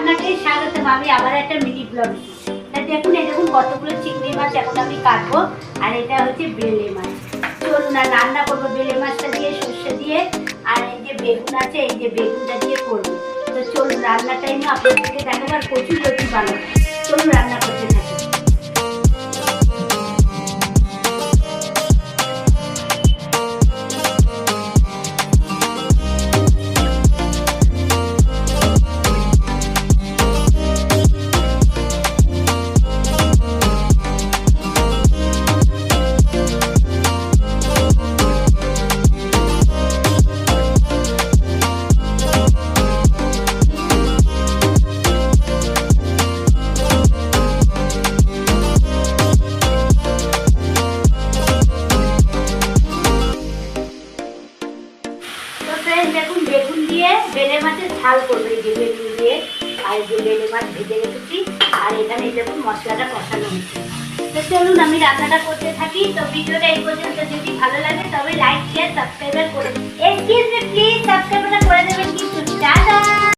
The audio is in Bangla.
আপনাকে স্বাগতম। আমি আবার একটা মিনি ব্লগ। দেখুন এই দেখুন কতগুলো চিংড়ি মাছ এখন আমি কাটবো, আর এটা হচ্ছে বেলে মাছ। চলুন আর রান্না করবো বেলে মাছটা দিয়ে, সর্ষে দিয়ে, আর এই যে বেগুন আছে, এই যে বেগুনটা দিয়ে করবো। তো চলুন রান্নার টাইমে আপনাদেরকে দেখাবো, আর প্রচুর রুটি বানাবো। চলুন রান্না করতে থাকি। দেখুন বেগুন দিয়ে বেলে মাছের ঝাল করবো, এই যে বেগুন দিয়ে, আর এই যে বেলে মাছ ভেজে রেখেছি, আর এখানে দেখুন মশলাটা কষানো হচ্ছে। তো চলুন আমি রান্নাটা করতে থাকি। তো ভিডিওটা এই পর্যন্ত যদি ভালো লাগে তবে লাইক শেয়ার সাবস্ক্রাইব